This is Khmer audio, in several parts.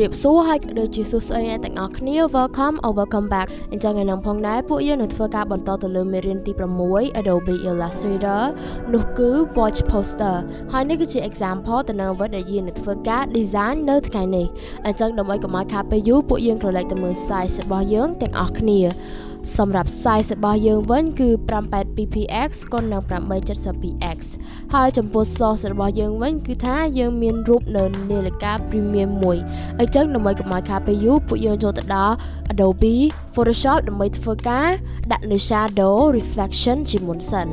រៀបសួរហើយក៏ដូចជាសួស្តីអ្នកទាំងអស់គ្នា welcome or welcome back អញ្ចឹងថ្ងៃនេះផងដែរពួកយើងនឹងធ្វើការបន្តទៅលើមេរៀនទី6 Adobe Illustrator នោះគឺ watch poster ហើយនេះគឺជា example ទៅនឹងអ្វីដែលយើងនឹងធ្វើការ design នៅថ្ងៃនេះអញ្ចឹងដើម្បីកុំឲ្យខាតពេលយូរពួកយើងក៏លេចទៅមើល size របស់យើងទាំងអស់គ្នាសម្រាប់ size របស់យើងវិញគឺ 582px គុណនឹង 870px ហើយចំពោះ source របស់យើងវិញគឺថាយើងមានរូបនៅនាឡិកា Premiere មួយអញ្ចឹងដើម្បីកុំឲ្យខាតពេលយូរពួកយើងចូលទៅដល់ Adobe Photoshop ដើម្បីធ្វើការដាក់នៅ shadow reflection ជាមុនសិន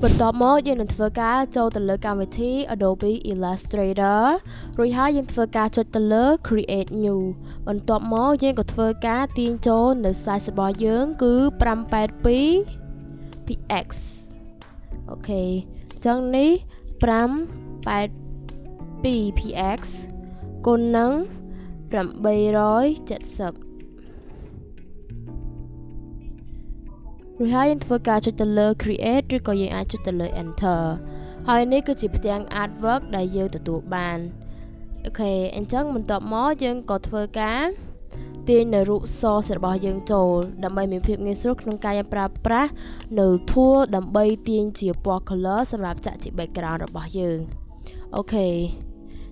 បន្ទាប់មកយើងនឹងធ្វើការចូលទៅលើកម្មវិធី Adobe Illustrator រួចហើយយើងធ្វើការចុចទៅលើ Create New បន្ទាប់មកយើងក៏ធ្វើការទាញចូលនៅ size របស់យើងគឺ 582px អូខេអញ្ចឹងនេះ 582px គុណនឹង870រួចហើយយើងធ្វើការចុចទៅលើ create ឬក៏យើងអាចចុចទៅលើ enter ហើយនេះគឺជាផ្ទាំង artwork ដែលយើងទទួលបានអូខេអញ្ចឹងបន្ទាប់មកយើងក៏ធ្វើការទាញនៅរូប source របស់យើងចូលដើម្បីមានភាពងាយស្រួលក្នុងការប្រើប្រាស់នៅ tool ដើម្បីទាញជាពណ៌ color សម្រាប់ចាក់ជា background របស់យើងអូខេអ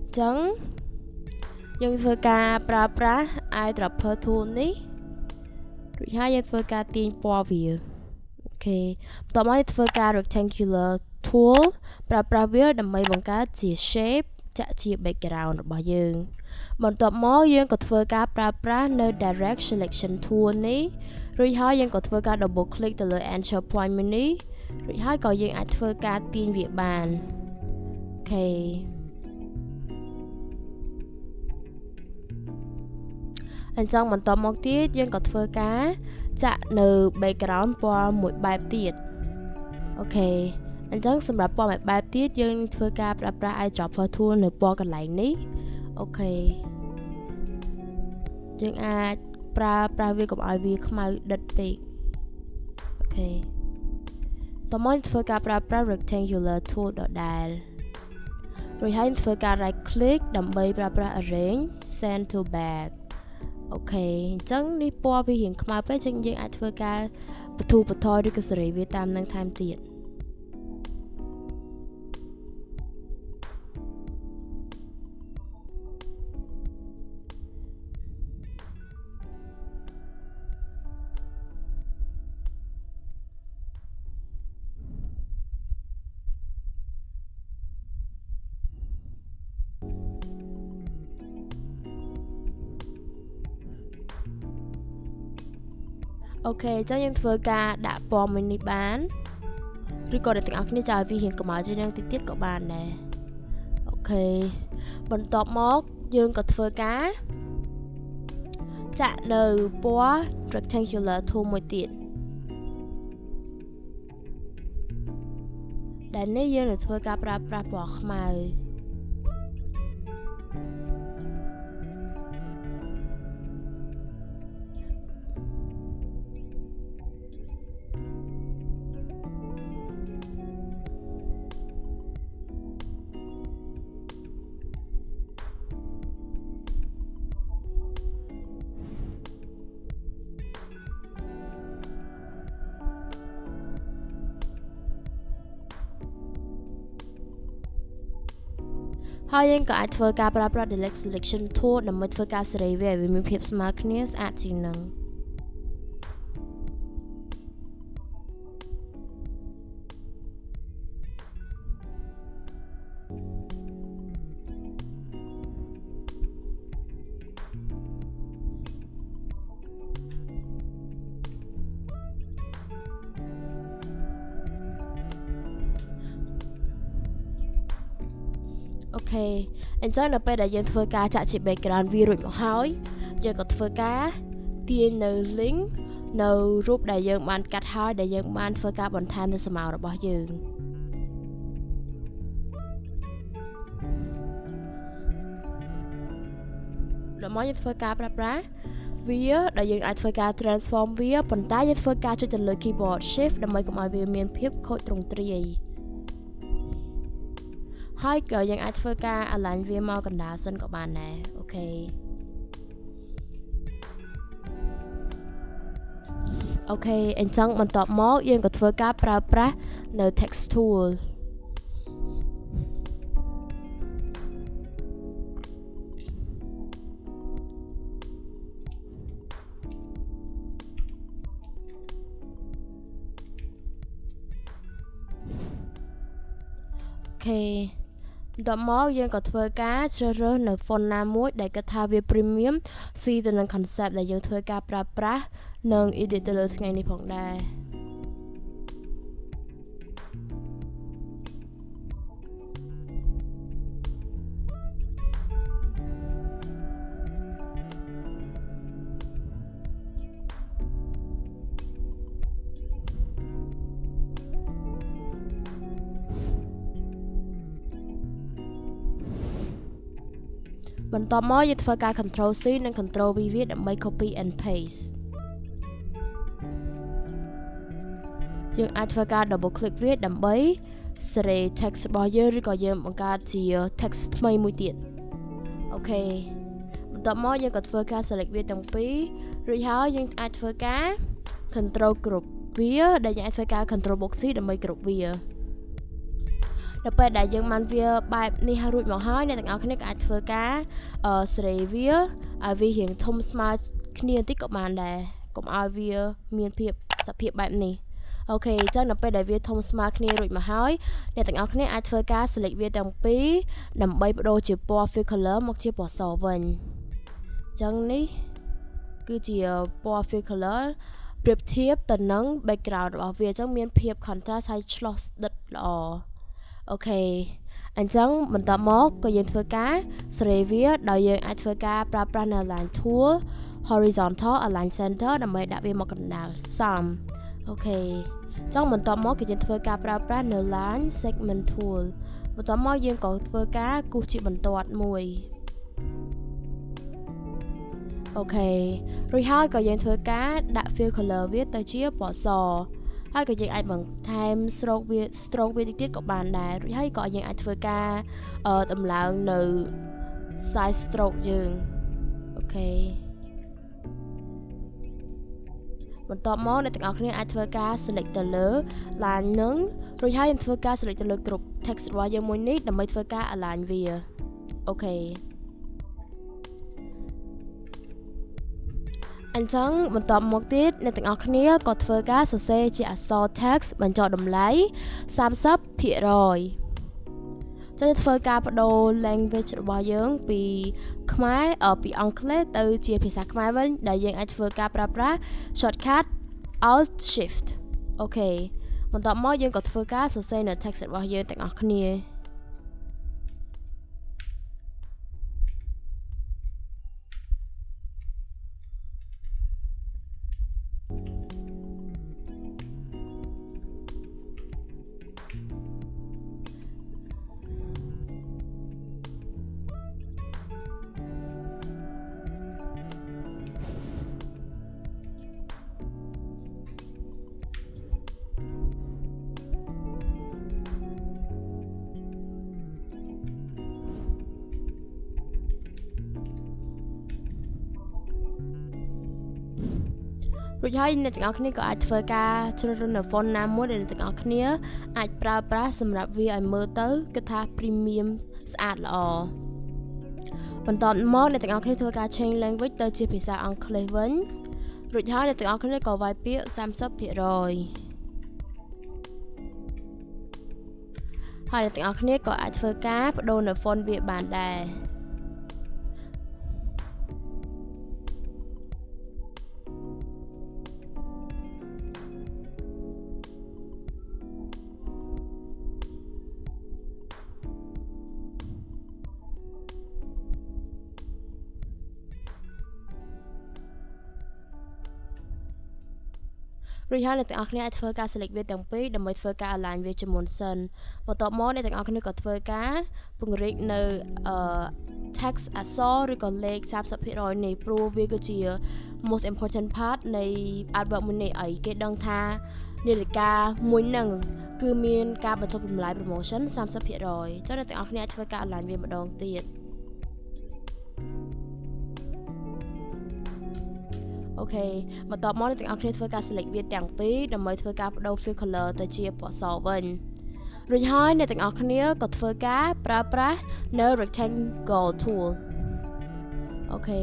ញ្ចឹងយើងធ្វើការប្រើប្រាស់ eyedropper tool នេះរួចហើយយើងធ្វើការទាញពណ៌វាអូខេបន្ទាប់មកធ្វើការ rectangular tool ប្រើប្រាស់វាដើម្បីបង្កើតជា shape ចាក់ជា background របស់យើងបន្ទាប់មកយើងក៏ធ្វើការប្រើប្រាស់នៅ direct selection tool នេះរួចហើយយើងក៏ធ្វើការ double click ទៅលើ anchor point មួយនេះរួចហើយក៏យើងអាចធ្វើការទាញវាបានអូខេអញ្ចឹងបន្ទាប់មកទៀតយើងក៏ធ្វើការចាក់នៅ background ពណ៌មួយបែបទៀតអូខេអញ្ចឹងសម្រាប់ពណ៌មួយបែបទៀតយើងធ្វើការប្រើប្រាស់ eyedropper tool នៅពណ៌កន្លែងនេះអូខេយើងអាចប្រើវាកុំឲ្យវាខ្មៅដិតពេកអូខេតោះមកធ្វើការប្រើប្រាស់ rectangular tool ដដែលរួចហើយធ្វើការ right click ដើម្បីប្រើប្រាស់ arrange send to backអូខេអញ្ចឹងនេះពណ៌វារៀងខ្មៅពេកអញ្ចឹងយើងអាចធ្វើការបន្ធូរបន្ថយឬក៏សេរីវាតាមនឹងថែមទៀតអូខេអញ្ចឹងយើងធ្វើការដាក់ពណ៌មួយនេះបានឬក៏អ្នកទាំងអស់គ្នាចង់ឲ្យវារៀងកម្ដៅជាងនឹងតិចទៀតក៏បានដែរអូខេបន្ទាប់មកយើងក៏ធ្វើការចាក់នៅពណ៌ rectangular tool មួយទៀតដែលនេះយើងនឹងធ្វើការប្រើប្រាស់ពណ៌ខ្មៅហើយយើងក៏អាចធ្វើការប្រើប្រាស់ delete selection tool ដើម្បីធ្វើការសេរីវាឲ្យវាមានភាពស្មើគ្នាស្អាតជាងនឹង អូ អូខេអញ្ចឹងនៅពេលដែលយើងធ្វើការចាក់ជា background វារួចមកហើយយើងក៏ធ្វើការទាញនៅ link នៅរូបដែលយើងបានកាត់ហើយដែលយើងបានធ្វើការបន្ថែមនៅស្មៅរបស់យើងដល់មកយើងធ្វើការប្រើប្រាស់វាដែលយើងអាចធ្វើការ transform វាប៉ុន្តែយើងធ្វើការចុចទៅលើ keyboard shift ដើម្បីកុំឲ្យវាមានភាពខូចទ្រង់ទ្រាយហើយក៏យើងអាចធ្វើការ align វាមកកណ្ដាលសិនក៏បានដែរអូខេអូខេអញ្ចឹងបន្ទាប់មកយើងក៏ធ្វើការប្រើប្រាស់នៅ text toolអូខេបន្ទាប់មកយើងក៏ធ្វើការជ្រើសរើសនៅ font ណាមួយដែលគាត់ថាវា premium ស៊ីទៅនឹង concept ដែលយើងធ្វើការប្រើប្រាស់និង edit ទៅលើថ្ងៃនេះផងដែរបន្ទាប់មកយើងធ្វើការ Control C និង Control V វាដើម្បី copy and paste យើងអាចធ្វើការ double click វាដើម្បីសេរី text របស់យើងឬក៏យើងបង្កើតជា text ថ្មីមួយទៀតអូខេបន្ទាប់មកយើងក៏ធ្វើការ select វាទាំងពីររួចហើយយើងអាចធ្វើការ Control គ្រប់វាដែលយើងអាចធ្វើការ Control box C ដើម្បីគ្រប់វាដល់ពេលដែលយើងបានវាបែបនេះរួចមកហើយអ្នកទាំងអស់គ្នាក៏អាចធ្វើការសេរីវាឲ្យវារៀងធំស្មើគ្នាបន្តិចក៏បានដែរកុំឲ្យវាមានភាពសភាពបែបនេះអូខេអញ្ចឹងដល់ពេលដែលវាធំស្មើគ្នារួចមកហើយអ្នកទាំងអស់គ្នាអាចធ្វើការ select វាទាំងពីរដើម្បីបដូរជាពណ៌ fill color មកជាពណ៌សវិញអញ្ចឹងនេះគឺជាពណ៌ fill color ប្រៀបធៀបទៅនឹង background របស់វាអញ្ចឹងមានភាព contrast ហើយឆ្លុះស្ដិតល្អអូខេអញ្ចឹងបន្ទាប់មកក៏យើងធ្វើការសេរីវាដោយយើងអាចធ្វើការប្រើប្រាស់នៅ line tool horizontal align center ដើម្បីដាក់វាមកកណ្ដាលសមអូខេអញ្ចឹងបន្ទាប់មកគឺយើងធ្វើការប្រើប្រាស់នៅ line segment tool បន្ទាប់មកយើងក៏ធ្វើការគូសជាបន្ទាត់មួយអូខេរួចហើយក៏យើងធ្វើការដាក់ fill color វាទៅជាពណ៌សហើយក៏យើងអាចបន្ថែម stroke វាតិចទៀតក៏បានដែររួចហើយក៏យើងអាចធ្វើការតម្លើងនៅ size stroke យើងអូខេបន្ទាប់មកអ្នកទាំងអស់គ្នាអាចធ្វើការ select ទៅលើ line នឹងរួចហើយយើងធ្វើការ select ទៅលើគ្រប់ text របស់យើងមួយនេះដើម្បីធ្វើការ align វាអូខេអញ្ចឹងបន្ទាប់មកទៀតអ្នកទាំងអស់គ្នាក៏ធ្វើការសរសេរជាអក្សរ text បញ្ចុះតម្លៃ 30% ចឹងធ្វើការបដូរ language របស់យើងពីខ្មែរពីអង់គ្លេសទៅជាភាសាខ្មែរវិញដែលយើងអាចធ្វើការប្រើប្រាស់ shortcut alt shift អូខេបន្ទាប់មកយើងក៏ធ្វើការសរសេរនៅ text របស់យើងទាំងអស់គ្នារួចហើយអ្នកទាំងអស់គ្នាក៏អាចធ្វើការជ្រើសរើសនៅ font ណាមួយដែលអ្នកទាំងអស់គ្នាអាចប្រើប្រាស់សម្រាប់វាឲ្យមើលទៅគឺថា premium ស្អាតល្អបន្ទាប់មកអ្នកទាំងអស់គ្នាធ្វើការ change language ទៅជាភាសាអង់គ្លេសវិញរួចហើយអ្នកទាំងអស់គ្នាក៏វាយពាក្យ 30% ហើយអ្នកទាំងអស់គ្នាក៏អាចធ្វើការបដូរនៅ font វាបានដែរ រួចហើយអ្នកទាំងអស់គ្នាអាចធ្វើការ select វាទាំងពីរដើម្បីធ្វើការ align វាជាមុនសិនបន្ទាប់មកអ្នកទាំងអស់គ្នាក៏ធ្វើការពង្រីកនៅtext អក្សរឬក៏លេខ 30% នេះព្រោះវាគឺជា most important part នៃ artwork មួយនេះឲ្យគេដឹងថានាឡិកាមួយហ្នឹងគឺមានការបញ្ចុះតម្លៃ promotion 30% ចឹងអ្នកទាំងអស់គ្នាអាចធ្វើការ align វាម្ដងទៀតអូខេបន្ទាប់មកអ្នកទាំងអស់គ្នាធ្វើការ select វាទាំងពីរដើម្បីធ្វើការបដូរ fill color ទៅជាពណ៌សវិញរួចហើយអ្នកទាំងអស់គ្នាក៏ធ្វើការប្រើប្រាស់នៅ rectangle tool អូខេ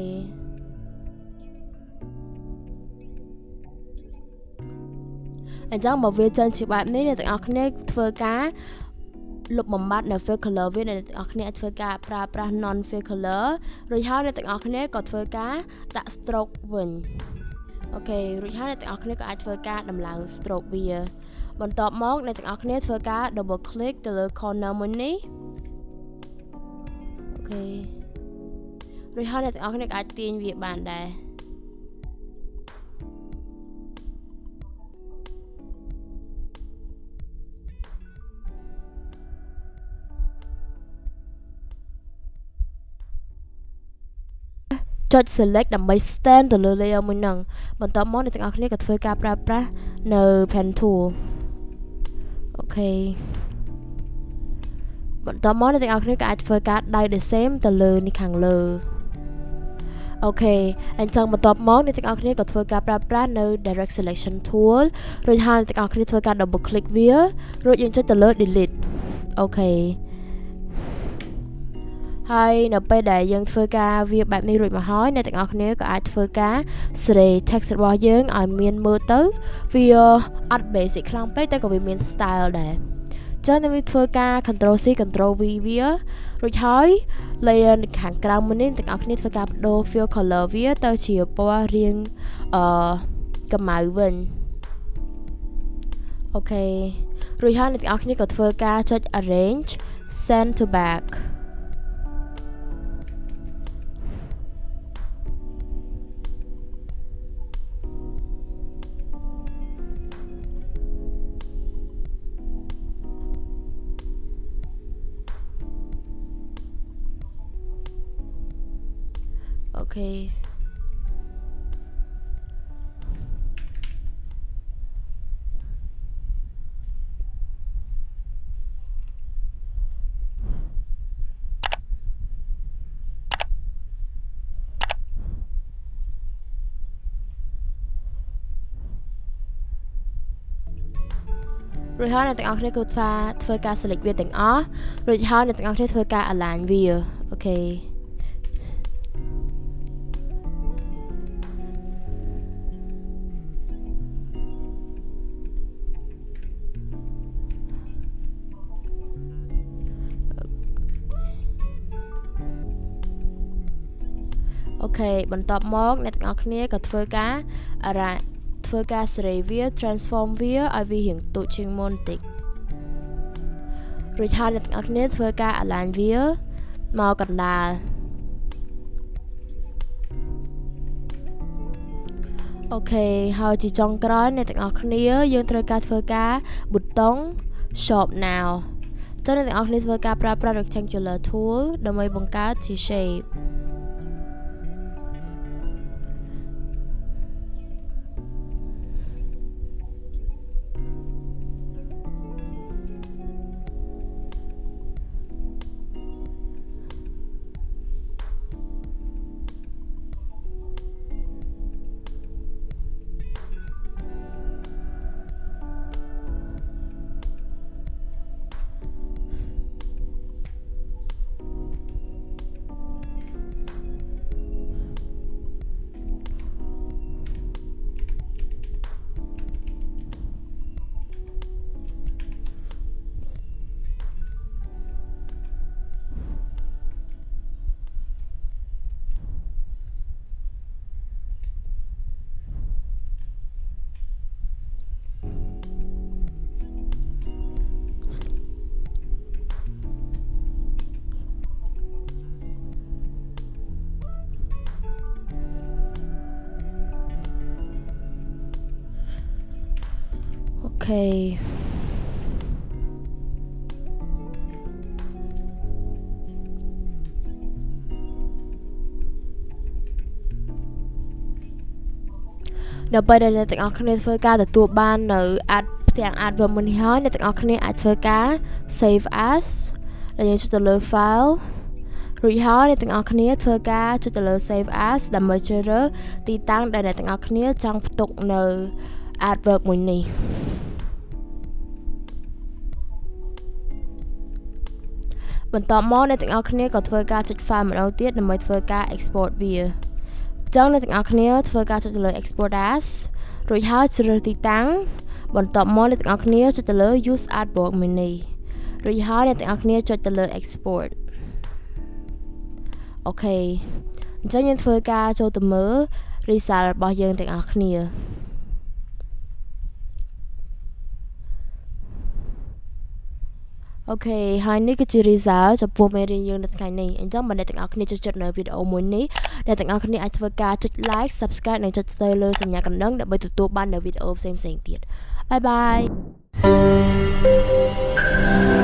អញ្ចឹងមកវាចេញជាបែបនេះអ្នកទាំងអស់គ្នាធ្វើការលុបបំបាត់នៅ fill color វាអ្នកទាំងអស់គ្នាអាចធ្វើការប្រើប្រាស់ non fill color រួចហើយអ្នកទាំងអស់គ្នាក៏ធ្វើការដាក់ stroke វិញអូខេរួចហើយអ្នកទាំងអស់គ្នាក៏អាចធ្វើការដំឡើង stroke វាបន្ទាប់មកអ្នកទាំងអស់គ្នាធ្វើការ double click ទៅលើ corner មួយនេះអូខេរួចហើយអ្នកទាំងអស់គ្នាក៏អាចទាញវាបានដែរចុច select ដើម្បី stand ទៅលើ layer មួយហ្នឹងបន្ទាប់មកអ្នកទាំងអស់គ្នាក៏ធ្វើការប្រើប្រាស់នៅ pen tool អូខេបន្ទាប់មកអ្នកទាំងអស់គ្នាក៏អាចធ្វើការដៅ the same ទៅលើនេះខាងលើអូខេអញ្ចឹងបន្ទាប់មកអ្នកទាំងអស់គ្នាក៏ធ្វើការប្រើប្រាស់នៅ direct selection tool រួចហើយអ្នកទាំងអស់គ្នាធ្វើការ double click វារួចយើងចុចទៅលើ delete អូខេហើយនៅពេលដែលយើងធ្វើការវាបែបនេះរួចមកហើយអ្នកទាំងអស់គ្នាក៏អាចធ្វើការសេរី text របស់យើងឲ្យមានមើលទៅវាអត់ basic ខ្លាំងពេកតែក៏វាមាន style ដែរចឹងយើងធ្វើការ control C control V វារួចហើយ layer នៅខាងក្រៅមុននេះទាំងអស់គ្នាធ្វើការបដូរ fill color វាទៅជាពណ៌រាងកម្ៅវិញអូខេរួចហើយអ្នកទាំងអស់គ្នាក៏ធ្វើការចុច arrange send to backអូខេរួចហើយអ្នកទាំងអស់គ្នាគឺធ្វើការ select វាទាំងអស់រួចហើយអ្នកទាំងអស់គ្នាធ្វើការ align វាអូខេអូខេបន្ទាប់មកអ្នកទាំងអស់គ្នាក៏ធ្វើការសេរីវា transform វាឲ្យវារៀងទូចជាងមុនបន្តិចរួចហើយអ្នកទាំងអស់គ្នាធ្វើការ align វាមកកណ្ដាលអូខេហើយជាចុងក្រោយអ្នកទាំងអស់គ្នាយើងត្រូវការធ្វើការប៊ូតុង shop now ចឹងអ្នកទាំងអស់គ្នាធ្វើការប្រើប្រាស់ rectangular tool ដើម្បីបង្កើតជា shape ខេដល់ពេលដែលអ្នកទាំងអស់គ្នាធ្វើការទទួលបាននៅផ្ទាំង adverb មួយនេះហើយអ្នកទាំងអស់គ្នាអាចធ្វើការ save as ដែលយើងចុចទៅលើ file រួចហើយអ្នកទាំងអស់គ្នាធ្វើការចុចទៅលើ save as ដើម្បីជ្រើសរើសទីតាំងដែលអ្នកទាំងអស់គ្នាចង់ផ្ទុកនៅ adverb មួយនេះបន្ទាប់មកអ្នកទាំងអស់គ្នាក៏ធ្វើការចុច file ម្ដងទៀតដើម្បីធ្វើការ export វាអញ្ចឹងអ្នកទាំងអស់គ្នាធ្វើការចុចទៅលើ export as រួចហើយជ្រើសរើសទីតាំងបន្ទាប់មកអ្នកទាំងអស់គ្នាចុចទៅលើ use artwork មួយនេះរួចហើយអ្នកទាំងអស់គ្នាចុចទៅលើ export អូខេអញ្ចឹងយើងធ្វើការចូលទៅមើល result របស់យើងទាំងអស់គ្នាអូខេហើយនេះគឺជា result ចំពោះមេរៀនយើងនៅថ្ងៃនេះអញ្ចឹងបើអ្នកទាំងអស់គ្នាចូលចិត្តនៅវីដេអូមួយនេះអ្នកទាំងអស់គ្នាអាចធ្វើការចុច like subscribe និងចុចទៅលើសញ្ញាកណ្ដឹងដើម្បីទទួលបាននៅវីដេអូផ្សេងៗទៀតបាយបាយ